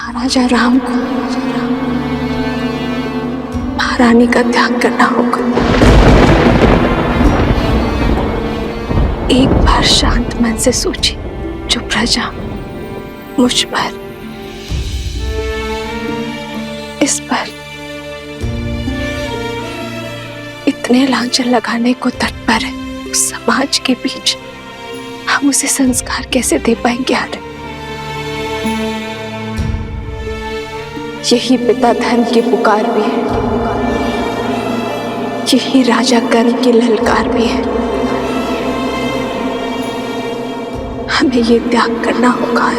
महाराजा राम को महारानी का त्याग करना होगा। एक बार शांत मन से सोची, जो प्रजा मुझ पर, इस पर इतने लांछन लगाने को तत्पर है, उस समाज के बीच हम उसे संस्कार कैसे दे पाएंगे यार? यही पिता धर्म की पुकार भी है, यही राजा कर्म की ललकार भी है। हमें ये त्याग करना होगा।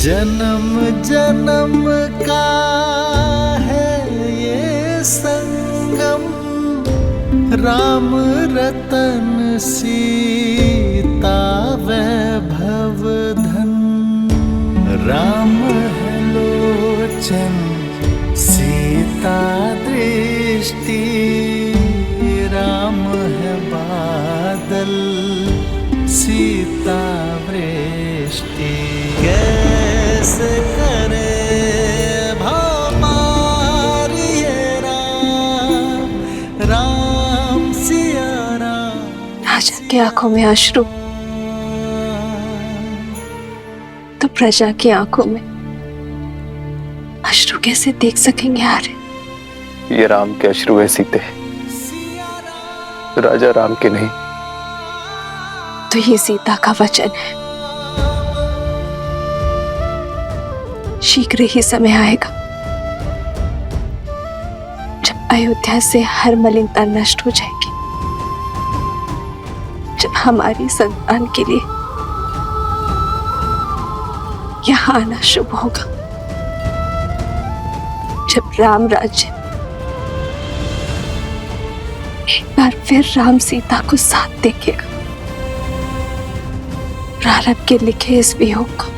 जन्म जन्म का है ये संगम, राम रतन सीता वैभव धन। राम है लोचन सीता दृष्टि, राम है बादल सीता वृष्टि। कैसे करे भमारी ये राम, राम सिया राम। राजा की आंखों में अश्रु तो प्रजा की आंखों में अश्रु कैसे देख सकेंगे यार? ये राम के अश्रु है सीते, राजा राम के नहीं। तो ये सीता का वचन है, शीघ्र ही समय आएगा जब अयोध्या से हर मलिनता नष्ट हो जाएगी, जब हमारी संतान के लिए यहाँ आना शुभ होगा, जब राम राज्य एक बार फिर राम सीता को साथ देखेगा। प्रारब्ध के लिखे इस वियोग को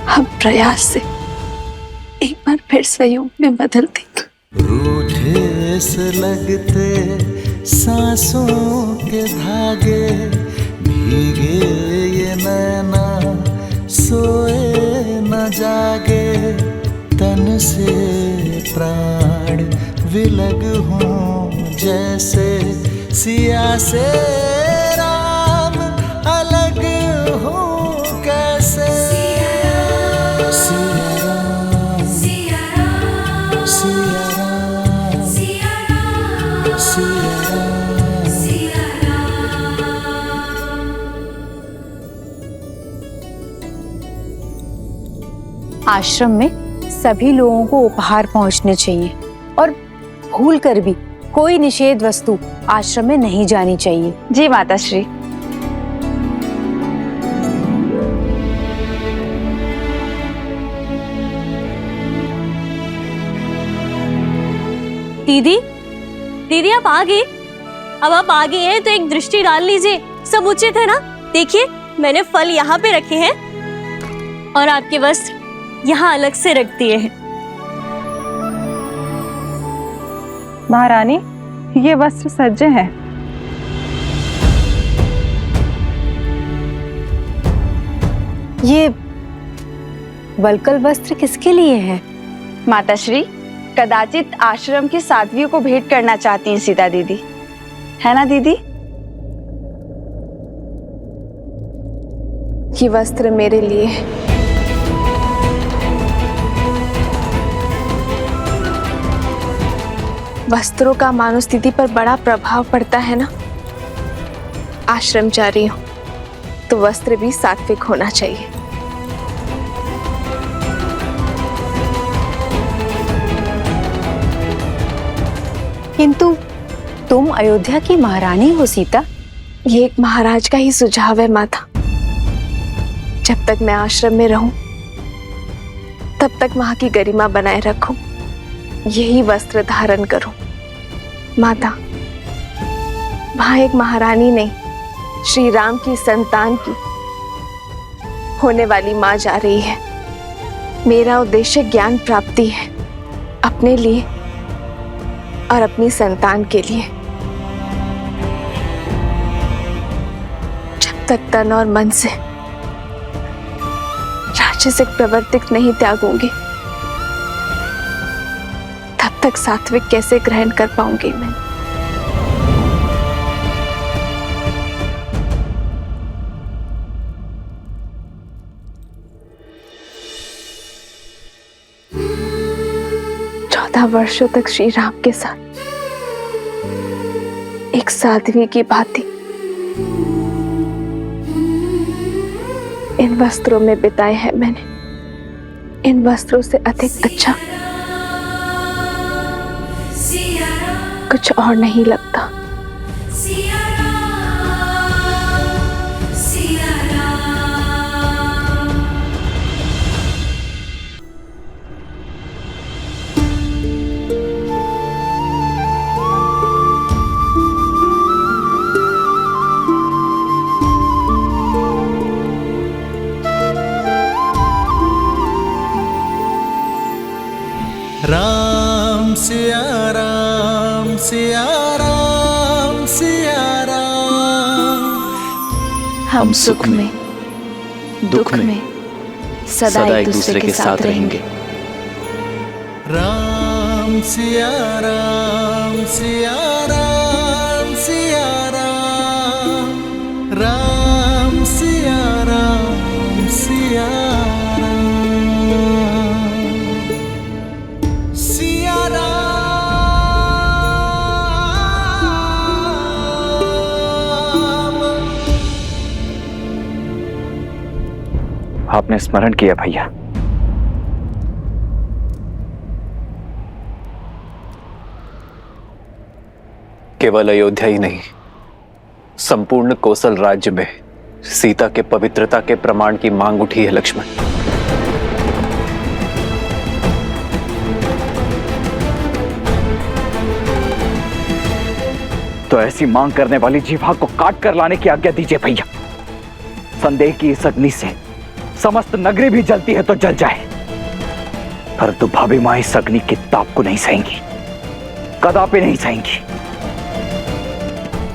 हम प्रयास से एक बार फिर संयोग में बदल देंगे। रूठे से लगते सांसों के धागे, भीगे ये नैना सोए न जागे। तन से प्राण विलग हों जैसे, सिया से राम अलग हो कैसे। आश्रम में सभी लोगों को उपहार पहुंचने चाहिए और भूल कर भी कोई निषेध वस्तु आश्रम में नहीं जानी चाहिए। जी माताश्री। दीदी, दीदी आप आ गए? अब आप आ गए हैं तो एक दृष्टि डाल लीजिए, सब उचित है ना? देखिए मैंने फल यहाँ पे रखे हैं और आपके वस्त्र यहाँ अलग से रख दिए हैं। महारानी, ये वस्त्र सज्जे हैं। ये वल्कल वस्त्र किसके लिए है? माताश्री, कदाचित आश्रम की साध्वियों को भेंट करना चाहती हैं सीता दीदी, है ना दीदी? ये वस्त्र मेरे लिए है। वस्त्रों का मानो स्थिति पर बड़ा प्रभाव पड़ता है ना। आश्रम जा रही हूं तो वस्त्र भी सात्विक होना चाहिए। किंतु तुम अयोध्या की महारानी हो सीता। ये एक महाराज का ही सुझाव है माता। जब तक मैं आश्रम में रहूं तब तक वहां की गरिमा बनाए रखूं, यही वस्त्र धारण करूं। माता, वहां एक महारानी नहीं, श्री राम की संतान की होने वाली माँ जा रही है। मेरा उद्देश्य ज्ञान प्राप्ति है, अपने लिए और अपनी संतान के लिए। जब तक तन और मन से राजसिक प्रवृत्ति नहीं त्यागूंगी, तब तक सात्विक कैसे ग्रहण कर पाऊंगी मैं। वर्षों तक श्री राम के साथ एक साध्वी की भांति इन वस्त्रों में बिताए हैं मैंने। इन वस्त्रों से अधिक अच्छा कुछ और नहीं लगता। राम सिया राम सिया राम सिया राम। हम सुख में दुख में सदा एक दूसरे के साथ रहेंगे। राम सिया राम सिया राम सिया राम। राम सिया राम सिया आपने स्मरण किया भैया। केवल अयोध्या ही नहीं, संपूर्ण कौशल राज्य में सीता के पवित्रता के प्रमाण की मांग उठी है लक्ष्मण। तो ऐसी मांग करने वाली जीवा को काट कर लाने की आज्ञा दीजिए भैया। संदेह की इस अग्नि से समस्त नगरी भी जलती है तो जल जाए, परंतु भाभी मां इस अग्नि की ताप को नहीं सहेंगी, कदापि नहीं सहेंगी।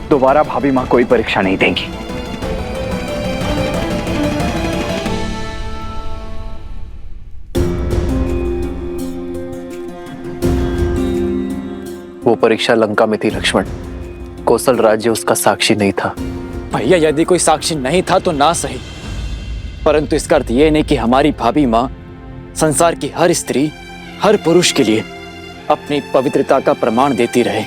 दोबारा भाभी मां कोई परीक्षा नहीं देंगी। वो परीक्षा लंका में थी लक्ष्मण, कौशल राज्य उसका साक्षी नहीं था। भैया यदि कोई साक्षी नहीं था तो ना सही, परंतु इसका अर्थ यह नहीं कि हमारी भाभी मां संसार की हर स्त्री हर पुरुष के लिए अपनी पवित्रता का प्रमाण देती रहे।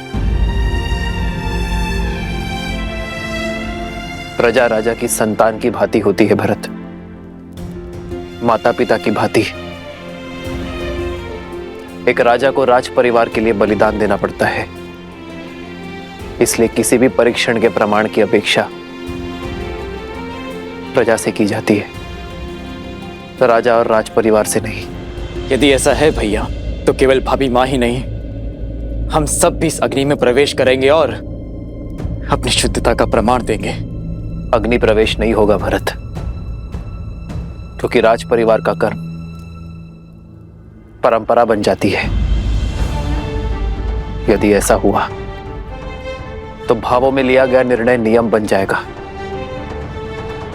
प्रजा राजा की संतान की भांति होती है भरत, माता पिता की भांति। एक राजा को राज परिवार के लिए बलिदान देना पड़ता है, इसलिए किसी भी परीक्षण के प्रमाण की अपेक्षा प्रजा से की जाती है, राजा और राज परिवार से नहीं। यदि ऐसा है भैया तो केवल भाभी मां ही नहीं, हम सब भी इस अग्नि में प्रवेश करेंगे और अपनी शुद्धता का प्रमाण देंगे। अग्नि प्रवेश नहीं होगा भरत, क्योंकि राज परिवार का कर्म परंपरा बन जाती है। यदि ऐसा हुआ तो भावों में लिया गया निर्णय नियम बन जाएगा,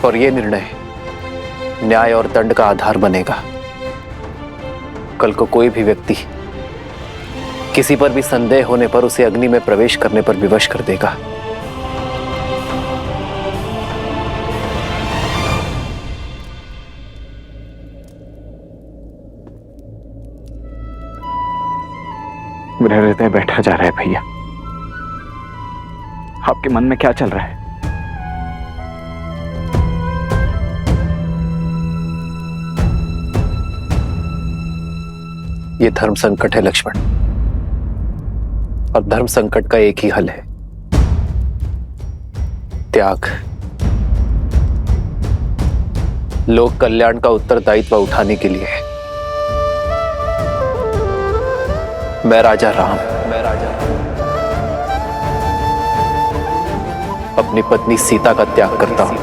और यह निर्णय न्याय और दंड का आधार बनेगा। कल को कोई भी व्यक्ति किसी पर भी संदेह होने पर उसे अग्नि में प्रवेश करने पर विवश कर देगा। मेरा हृदय बैठा जा रहा है भैया। आपके मन में क्या चल रहा है? ये धर्म संकट है लक्ष्मण, और धर्म संकट का एक ही हल है, त्याग। लोक कल्याण का उत्तरदायित्व उठाने के लिए मैं राजा राम अपनी पत्नी सीता का त्याग करता हूं।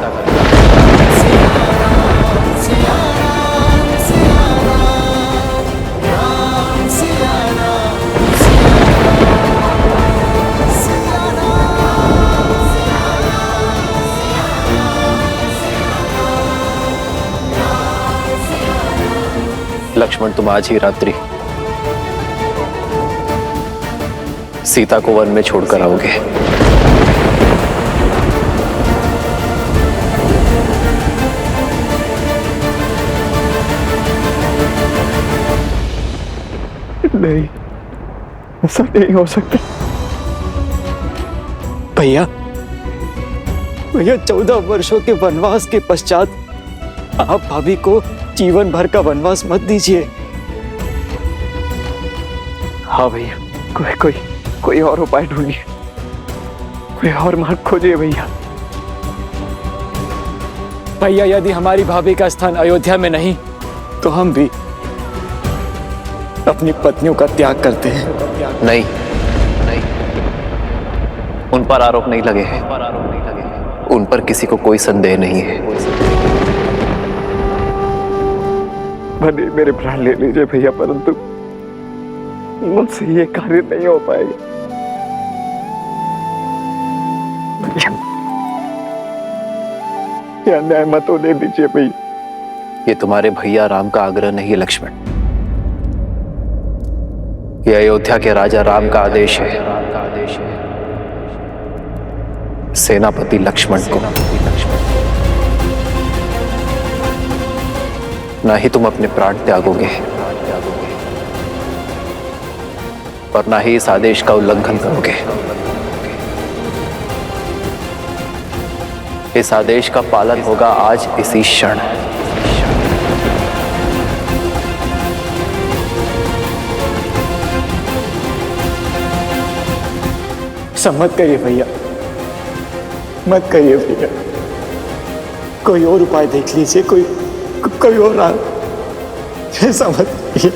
लक्ष्मण, तुम आज ही रात्रि सीता को वन में छोड़कर आओगे। नहीं, ऐसा नहीं हो सकता। भैया, 14 वर्षों के वनवास के पश्चात आप भाभी को जीवन भर का वनवास मत दीजिए। हाँ भैया, कोई और उपाय ढूंढिए, कोई और मार्ग खोजिए भैया। भैया, यदि हमारी भाभी का स्थान अयोध्या में नहीं तो हम भी अपनी पत्नियों का त्याग करते हैं। नहीं, उन पर आरोप नहीं लगे हैं, उन पर किसी को कोई संदेह नहीं है। भले मेरे प्राण ले लीजिए भैया, परंतु मुझसे ये कार्य नहीं हो पाएगा। ये अन्याय मत होने दीजिए भैया। ये तुम्हारे भैया राम का आग्रह नहीं है लक्ष्मण, ये अयोध्या के राजा राम का आदेश है। सेनापति लक्ष्मण को ना ही तुम अपने प्राण त्यागोगे और ना ही इस आदेश का उल्लंघन करोगे। इस आदेश का पालन होगा आज इसी क्षण। मत करिए भैया, मत करिए भैया, कोई और उपाय देख लीजिए, कोई और ऐसा मत करिए।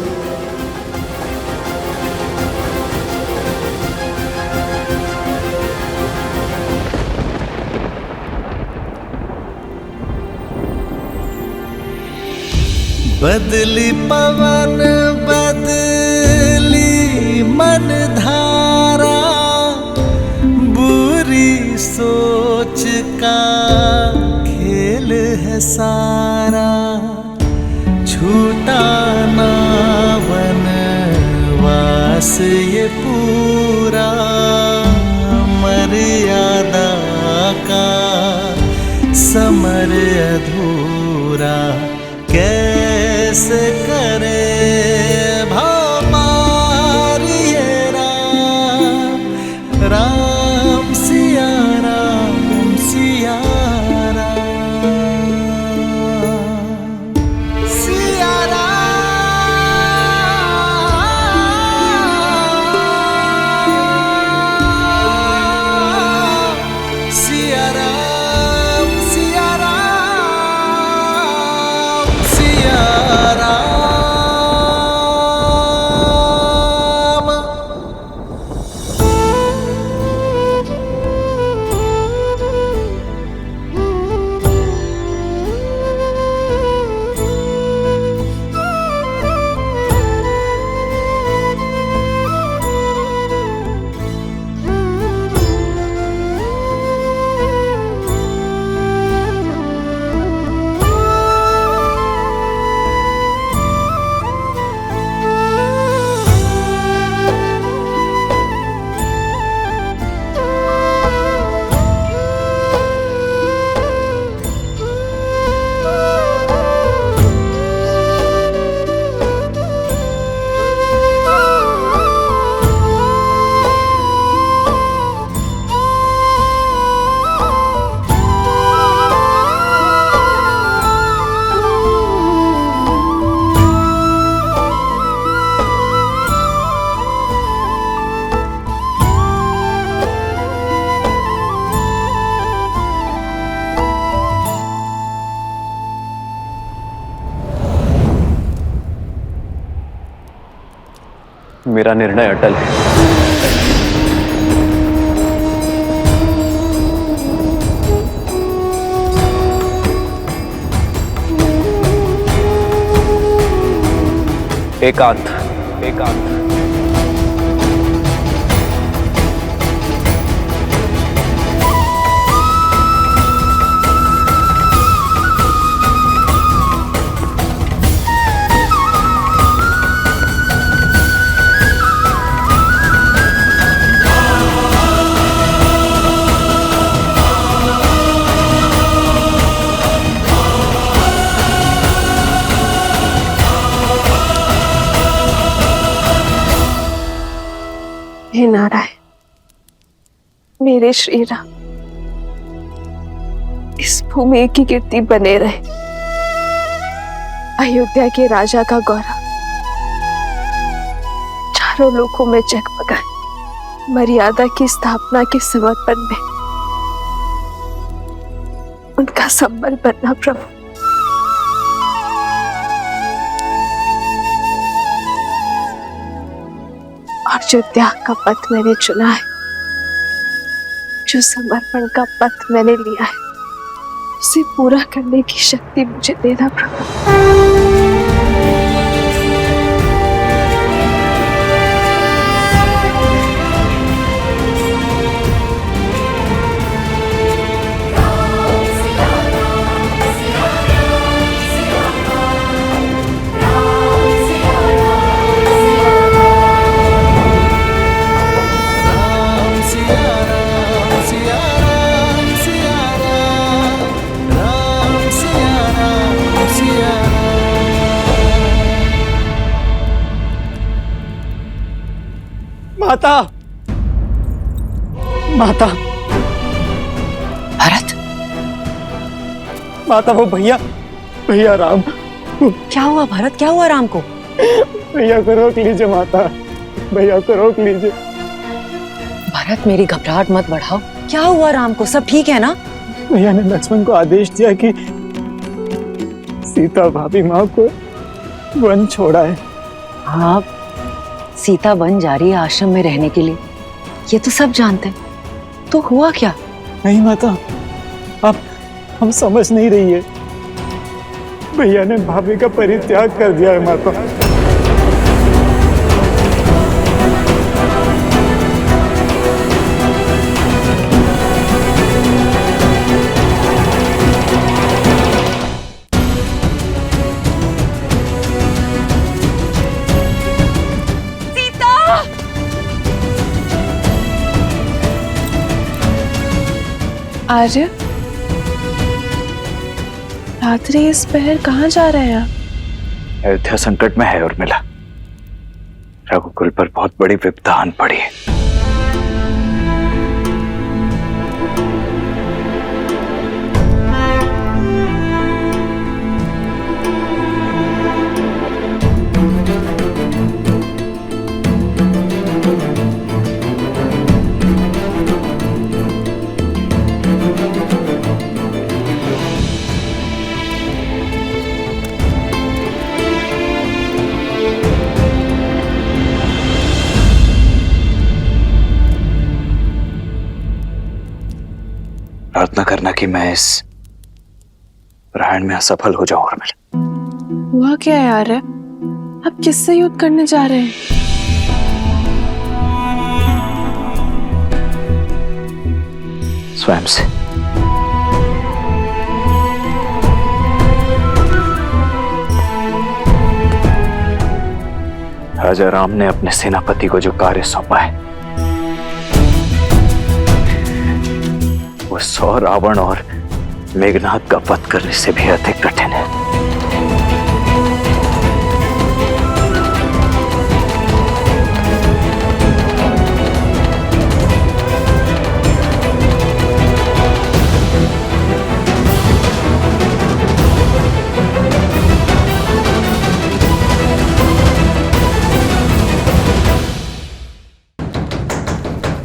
बदली पवन बदली मन धारा, बुरी सोच का खेल है सारा। छूटा ना वनवास ये पूरा, मर्यादा का समर अधूरा। कैसे करे भमारी ये राम सिया राम सिया मेरा निर्णय अटल है। एकांत, एकांत। हे नारायण, मेरे श्री राम इस भूमि की कीर्ति बने रहे, अयोध्या के राजा का गौरव चारों लोकों में जगमगाए, मर्यादा की स्थापना के समर्पण में उनका संबल बनना प्रभु। और जो त्याग का पथ मैंने चुना है, जो समर्पण का पथ मैंने लिया है, उसे पूरा करने की शक्ति मुझे देना प्रभु। माता, माता, भरत, माता वो भैया, भैया राम। क्या हुआ भरत, क्या हुआ राम को? भैया को रोक लीजिए माता, भैया को रोक लीजिए। भरत मेरी घबराहट मत बढ़ाओ, क्या हुआ राम को, सब ठीक है ना? भैया ने लक्ष्मण को आदेश दिया कि सीता भाभी माँ को वन छोड़ा है। हाँ, सीता वन जा रही है आश्रम में रहने के लिए, ये तो सब जानते हैं। तो हुआ क्या? नहीं माता, आप हम समझ नहीं रही है। भैया ने भाभी का परित्याग कर दिया है माता। आर्य, रात्रि इस पहर कहाँ जा रहे हैं आप? अयोध्या संकट में है उर्मिला, रघुकुल पर बहुत बड़ी विपदा आन पड़ी है। प्रार्थना करना कि मैं इस प्रयाण में असफल हो जाऊं उर्मिला। हुआ क्या है आर्य? आप किससे युद्ध करने जा रहे हैं? स्वयं से। राजा राम ने अपने सेनापति को जो कार्य सौंपा है, वो 100 रावण और मेघनाद का वध करने से भी अधिक कठिन है।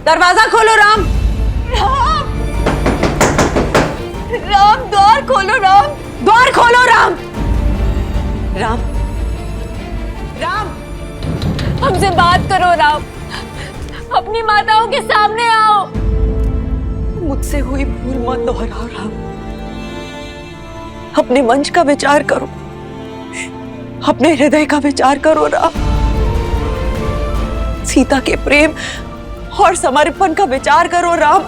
दरवाजा खोलो राम। राम, द्वार खोलो राम, द्वार खोलो राम। राम, राम, हमसे बात करो राम, अपनी माताओं के सामने आओ। मुझसे हुई भूल मत दोहराओ राम, अपने वंश का विचार करो। अपने हृदय का विचार करो राम। सीता के प्रेम और समर्पण का विचार करो राम।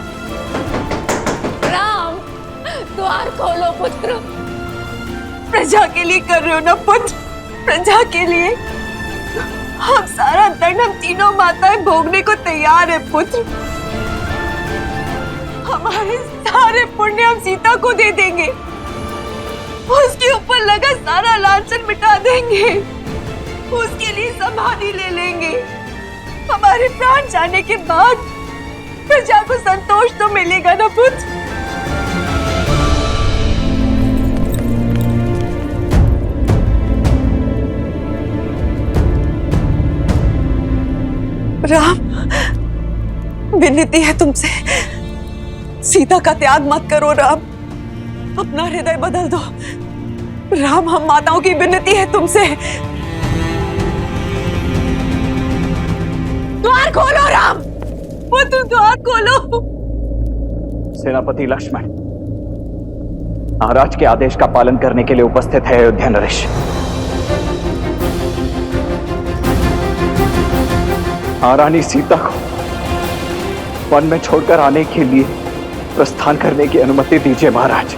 राम, द्वार खोलो पुत्र। प्रजा के लिए कर रहे हो ना पुत्र, प्रजा के लिए। हम सारा दंड हम तीनों माताएं भोगने को तैयार है पुत्र। हमारे सारे पुण्य हम सीता को दे देंगे, उसके ऊपर लगा सारा लांछन मिटा देंगे, उसके लिए समाधि ले लेंगे। हमारे प्राण जाने के बाद प्रजा को संतोष तो मिलेगा ना पुत्र। राम, विनती है तुमसे, सीता का त्याग मत करो राम, अपना हृदय बदल दो राम। हम माताओं की विनती है तुमसे, द्वार खोलो राम, पुत्र द्वार खोलो। सेनापति लक्ष्मण महाराज के आदेश का पालन करने के लिए उपस्थित है अयोध्या नरेश। महारानी सीता को वन में छोड़कर आने के लिए प्रस्थान करने की अनुमति दीजिए महाराज।